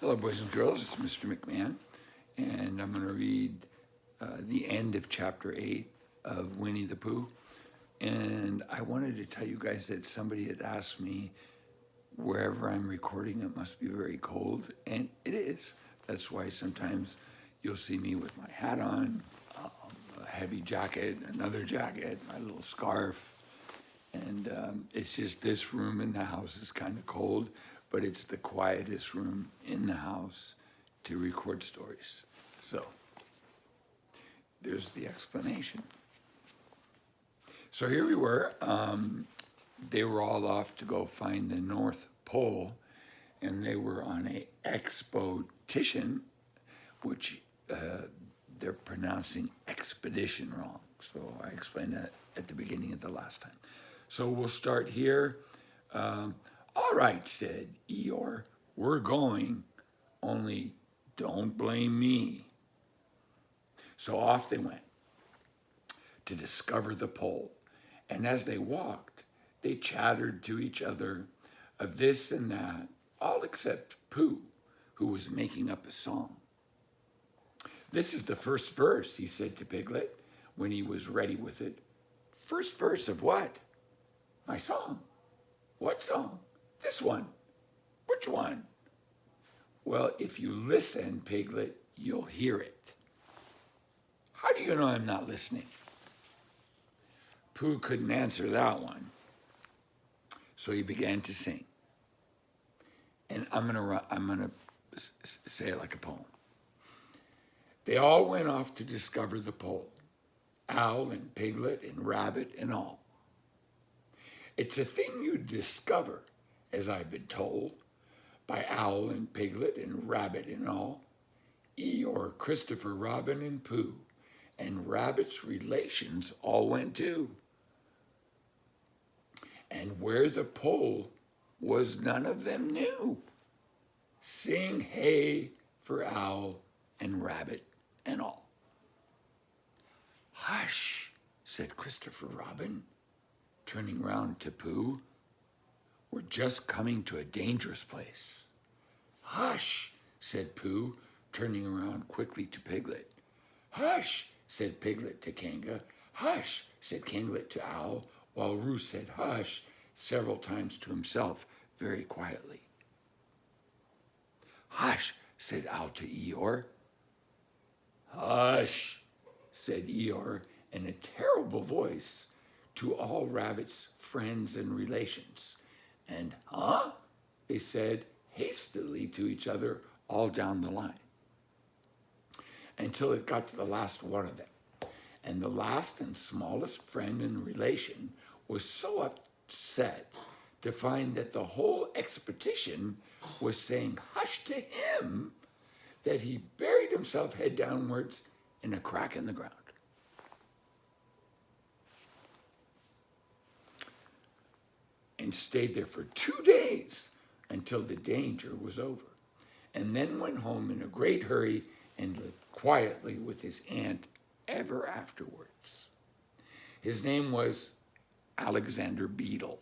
Hello, boys and girls. It's Mr. McMahon, and I'm going to read the end of chapter 8 of Winnie the Pooh. And I wanted to tell you guys that somebody had asked me, wherever I'm recording, it must be very cold, and it is. That's why sometimes you'll see me with my hat on, a heavy jacket, another jacket, my little scarf. And it's just this room in the house is kind of cold, but it's the quietest room in the house to record stories. So there's the explanation. So here we were. They were all off to go find the North Pole, and they were on a expedition, which they're pronouncing expedition wrong. So I explained that at the beginning of the last time. So we'll start here. All right, said Eeyore, we're going, only don't blame me. So off they went to discover the pole. And as they walked, they chattered to each other of this and that, all except Pooh, who was making up a song. This is the first verse, he said to Piglet when he was ready with it. First verse of what? My song. What song? This one. Which one? Well, if you listen, Piglet, you'll hear it. How do you know I'm not listening? Pooh couldn't answer that one. So he began to sing. And I'm gonna say it like a poem. They all went off to discover the pole. Owl and Piglet and Rabbit and all. It's a thing you discover, as I've been told, by Owl and Piglet and Rabbit and all, Eeyore, Christopher, Robin, and Pooh, and Rabbit's relations all went too. And where the pole was none of them knew. Sing hey for Owl and Rabbit and all. Hush, said Christopher Robin, turning round to Pooh. We're just coming to a dangerous place. Hush, said Pooh, turning around quickly to Piglet. Hush, said Piglet to Kanga. Hush, said Kanglet to Owl, while Roo said hush several times to himself very quietly. Hush, said Owl to Eeyore. Hush, said Eeyore in a terrible voice to all Rabbit's friends and relations. And, huh? They said hastily to each other all down the line, until it got to the last one of them. And the last and smallest friend and relation was so upset to find that the whole expedition was saying hush to him that he buried himself head downwards in a crack in the ground. And stayed there for 2 days until the danger was over, and then went home in a great hurry and lived quietly with his aunt ever afterwards. His name was Alexander Beetle.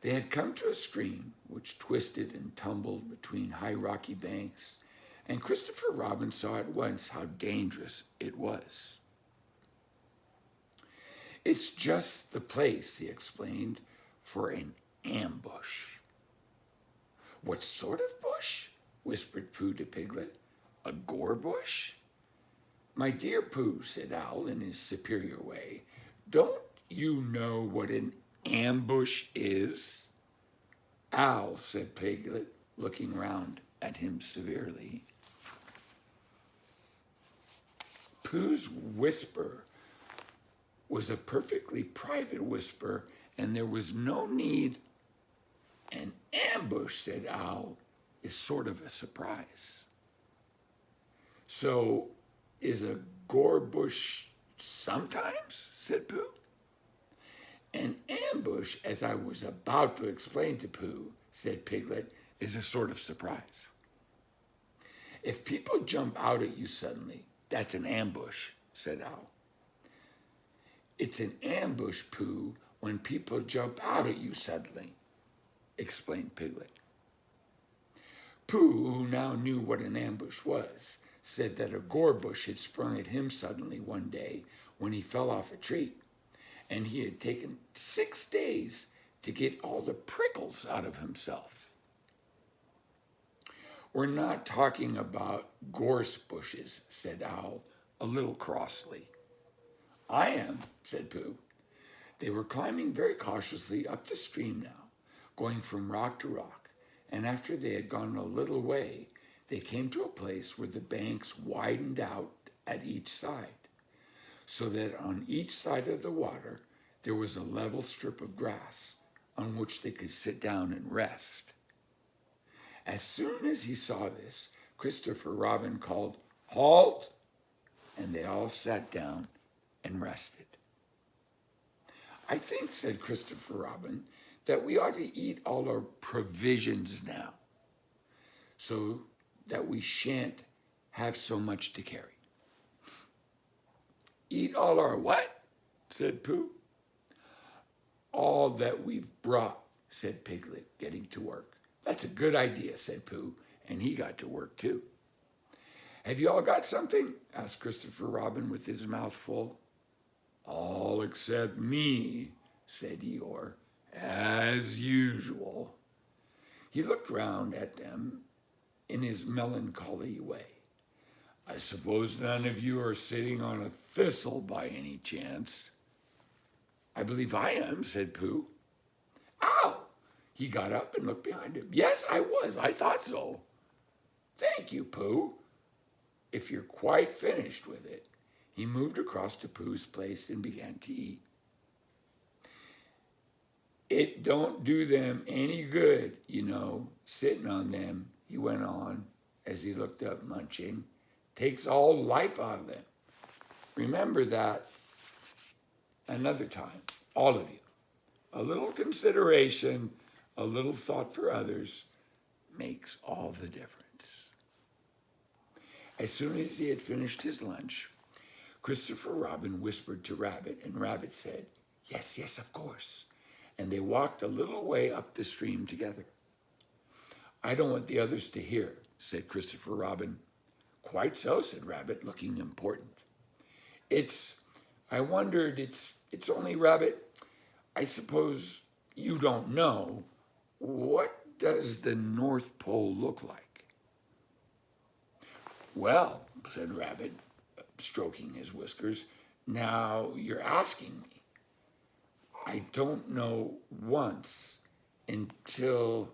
They had come to a stream which twisted and tumbled between high rocky banks, and Christopher Robin saw at once how dangerous it was. It's just the place, he explained, for an ambush. What sort of bush? Whispered Pooh to Piglet. A gore bush? My dear Pooh, said Owl in his superior way, don't you know what an ambush is? Owl, said Piglet, looking round at him severely. Pooh's whisper was a perfectly private whisper, and there was no need. An ambush, said Owl, is sort of a surprise. So is a gore bush sometimes, said Pooh. An ambush, as I was about to explain to Pooh, said Piglet, is a sort of surprise. If people jump out at you suddenly, that's an ambush, said Owl. It's an ambush, Pooh, when people jump out at you suddenly, explained Piglet. Pooh, who now knew what an ambush was, said that a gore bush had sprung at him suddenly one day when he fell off a tree, and he had taken 6 days to get all the prickles out of himself. We're not talking about gorse bushes, said Owl, a little crossly. I am, said Pooh. They were climbing very cautiously up the stream now, going from rock to rock, and after they had gone a little way, they came to a place where the banks widened out at each side, so that on each side of the water there was a level strip of grass on which they could sit down and rest. As soon as he saw this, Christopher Robin called, "Halt!" and they all sat down and rested. I think, said Christopher Robin, that we ought to eat all our provisions now, so that we shan't have so much to carry. Eat all our what? Said Pooh. All that we've brought, said Piglet, getting to work. That's a good idea, said Pooh, and he got to work too. Have you all got something? Asked Christopher Robin with his mouth full. All except me, said Eeyore, as usual. He looked round at them in his melancholy way. I suppose none of you are sitting on a thistle by any chance. I believe I am, said Pooh. Ow! He got up and looked behind him. Yes, I was. I thought so. Thank you, Pooh. If you're quite finished with it. He moved across to Pooh's place and began to eat. It don't do them any good, you know, sitting on them, he went on as he looked up, munching. Takes all life out of them. Remember that another time, all of you. A little consideration, a little thought for others makes all the difference. As soon as he had finished his lunch, Christopher Robin whispered to Rabbit, and Rabbit said, yes, yes, of course. And they walked a little way up the stream together. I don't want the others to hear, said Christopher Robin. Quite so, said Rabbit, looking important. I wondered, it's only, Rabbit, I suppose you don't know, what does the North Pole look like? Well, said Rabbit, stroking his whiskers, now you're asking me. I don't know once until,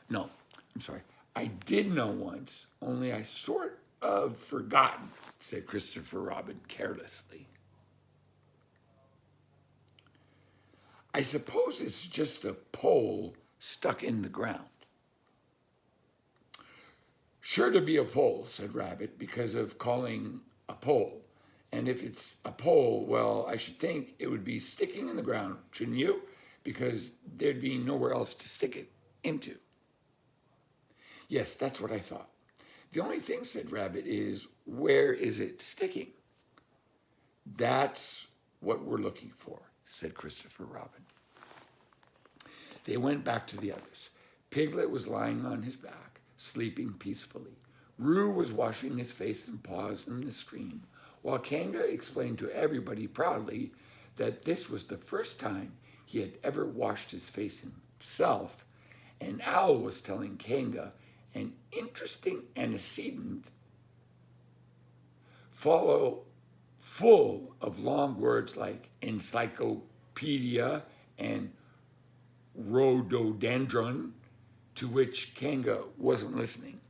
no, I'm sorry. I did know once, only I sort of forgotten, said Christopher Robin carelessly. I suppose it's just a pole stuck in the ground. Sure to be a pole, said Rabbit, because of calling a pole. And if it's a pole, well, I should think it would be sticking in the ground, shouldn't you? Because there'd be nowhere else to stick it into. Yes, that's what I thought. The only thing, said Rabbit, is where is it sticking? That's what we're looking for, said Christopher Robin. They went back to the others. Piglet was lying on his back, sleeping peacefully. Roo was washing his face and paws in the stream, while Kanga explained to everybody proudly that this was the first time he had ever washed his face himself, and Owl was telling Kanga an interesting antecedent full of long words like encyclopedia and rhododendron, to which Kanga wasn't listening.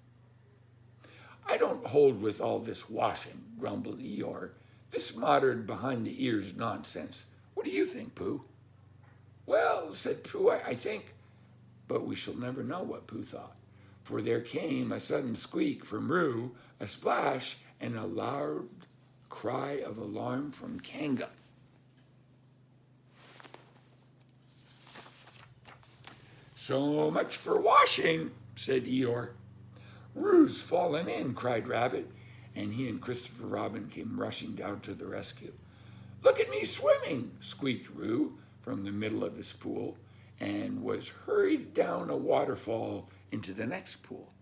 I don't hold with all this washing, grumbled Eeyore. This modern behind-the-ears nonsense. What do you think, Pooh? Well, said Pooh, I think, but we shall never know what Pooh thought. For there came a sudden squeak from Roo, a splash, and a loud cry of alarm from Kanga. So much for washing, said Eeyore. Roo's fallen in, cried Rabbit, and he and Christopher Robin came rushing down to the rescue. Look at me swimming, squeaked Roo from the middle of his pool, and was hurried down a waterfall into the next pool.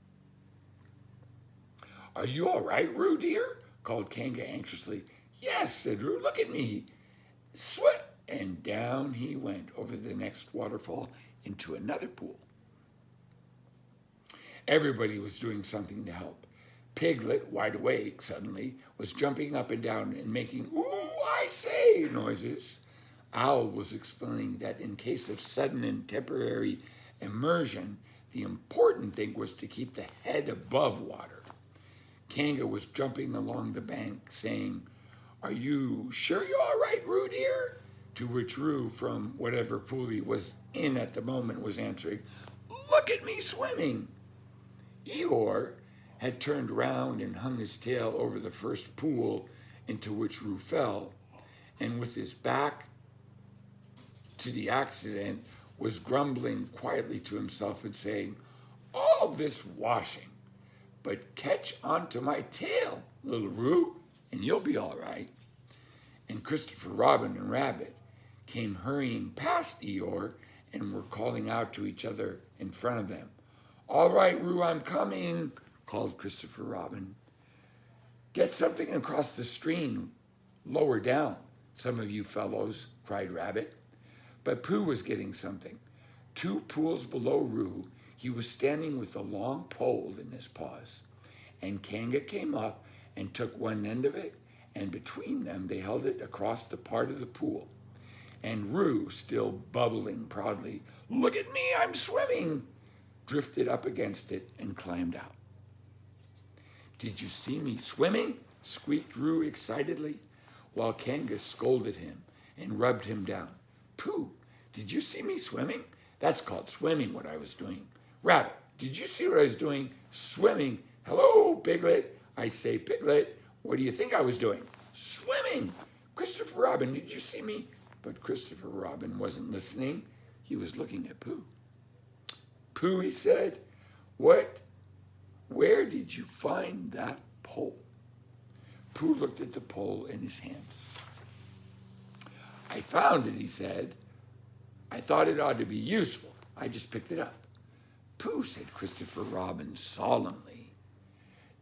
Are you all right, Roo, dear? Called Kanga anxiously. Yes, said Roo. Look at me. Sweat. And down he went over the next waterfall into another pool. Everybody was doing something to help. Piglet, wide awake suddenly, was jumping up and down and making, ooh, I say, noises. Owl was explaining that in case of sudden and temporary immersion, the important thing was to keep the head above water. Kanga was jumping along the bank, saying, Are you sure you're all right, Roo, dear? To which Roo, from whatever pool he was in at the moment, was answering, Look at me swimming. Eeyore had turned round and hung his tail over the first pool into which Roo fell, and with his back to the accident was grumbling quietly to himself and saying, All this washing, but catch onto my tail, little Roo, and you'll be all right. And Christopher Robin and Rabbit came hurrying past Eeyore and were calling out to each other in front of them. All right, Roo, I'm coming, called Christopher Robin. Get something across the stream, lower down, some of you fellows, cried Rabbit. But Pooh was getting something. 2 pools below Roo, he was standing with a long pole in his paws. And Kanga came up and took one end of it, and between them they held it across the part of the pool. And Roo, still bubbling proudly, Look at me, I'm swimming, drifted up against it and climbed out. Did you see me swimming? Squeaked Roo excitedly, while Kanga scolded him and rubbed him down. Pooh, did you see me swimming? That's called swimming, what I was doing. Rabbit, did you see what I was doing? Swimming. Hello, Piglet. I say, Piglet, what do you think I was doing? Swimming. Christopher Robin, did you see me? But Christopher Robin wasn't listening. He was looking at Pooh. Pooh, he said, where did you find that pole? Pooh looked at the pole in his hands. I found it, he said. I thought it ought to be useful. I just picked it up. Pooh, said Christopher Robin solemnly,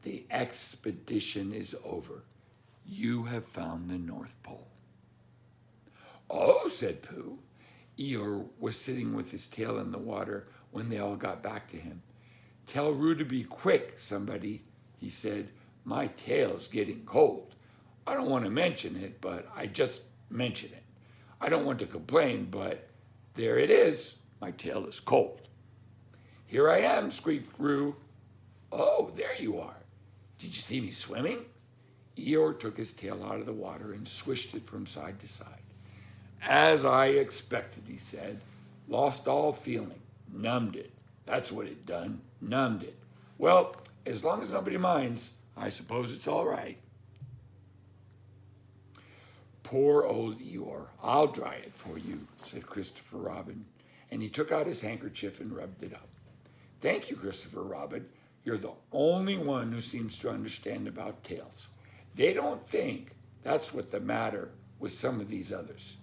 the expedition is over. You have found the North Pole. Oh, said Pooh. Eeyore was sitting with his tail in the water when they all got back to him. Tell Roo to be quick, somebody, he said. My tail's getting cold. I don't want to mention it, but I just mention it. I don't want to complain, but there it is. My tail is cold. Here I am, squeaked Roo. Oh, there you are. Did you see me swimming? Eeyore took his tail out of the water and swished it from side to side. As I expected, he said. Lost all feeling. Numbed it. That's what it done. Numbed it. Well, as long as nobody minds, I suppose it's all right. Poor old Eeyore. I'll dry it for you, said Christopher Robin, and he took out his handkerchief and rubbed it up. Thank you, Christopher Robin. You're the only one who seems to understand about tails. They don't think that's what the matter with some of these others.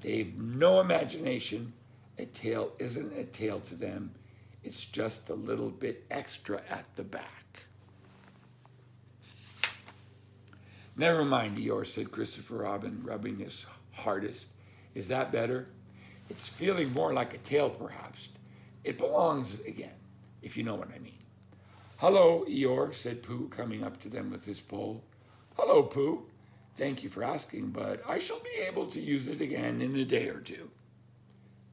They've no imagination. A tail isn't a tail to them. It's just a little bit extra at the back. Never mind, Eeyore, said Christopher Robin, rubbing his hardest. Is that better? It's feeling more like a tail, perhaps. It belongs again, if you know what I mean. Hello, Eeyore, said Pooh, coming up to them with his pole. Hello, Pooh. Thank you for asking, but I shall be able to use it again in a day or two.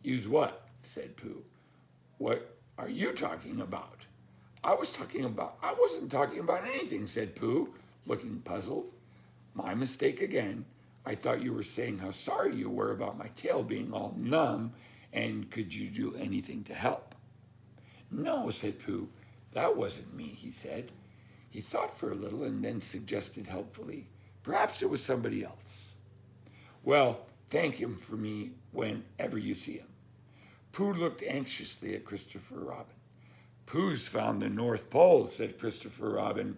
Use what? Said Pooh. What are you talking about? I wasn't talking about anything, said Pooh, looking puzzled. My mistake again. I thought you were saying how sorry you were about my tail being all numb, and could you do anything to help? No, said Pooh. That wasn't me, he said. He thought for a little and then suggested helpfully, perhaps it was somebody else. Well, thank him for me whenever you see him. Pooh looked anxiously at Christopher Robin. Pooh's found the North Pole, said Christopher Robin.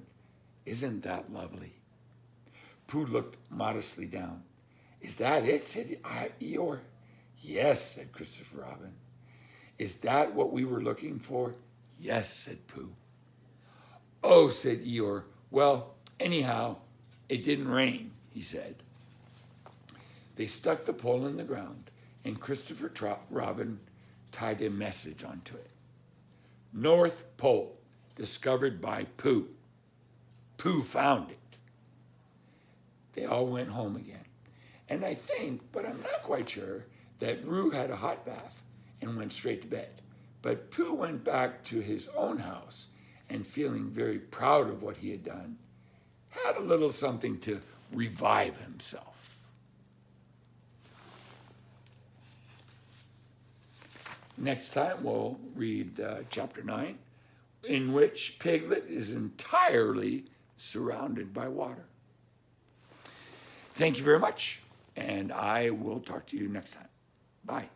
Isn't that lovely? Pooh looked modestly down. Is that it? Said Eeyore. Yes, said Christopher Robin. Is that what we were looking for? Yes, said Pooh. Oh, said Eeyore, Well, anyhow, it didn't rain, he said. They stuck the pole in the ground, and Christopher Robin tied a message onto it. North Pole, discovered by Pooh. Pooh found it. They all went home again. And I think, but I'm not quite sure, that Roo had a hot bath and went straight to bed. But Pooh went back to his own house and, feeling very proud of what he had done, had a little something to revive himself. Next time we'll read chapter 9, in which Piglet is entirely surrounded by water. Thank you very much, and I will talk to you next time. Bye.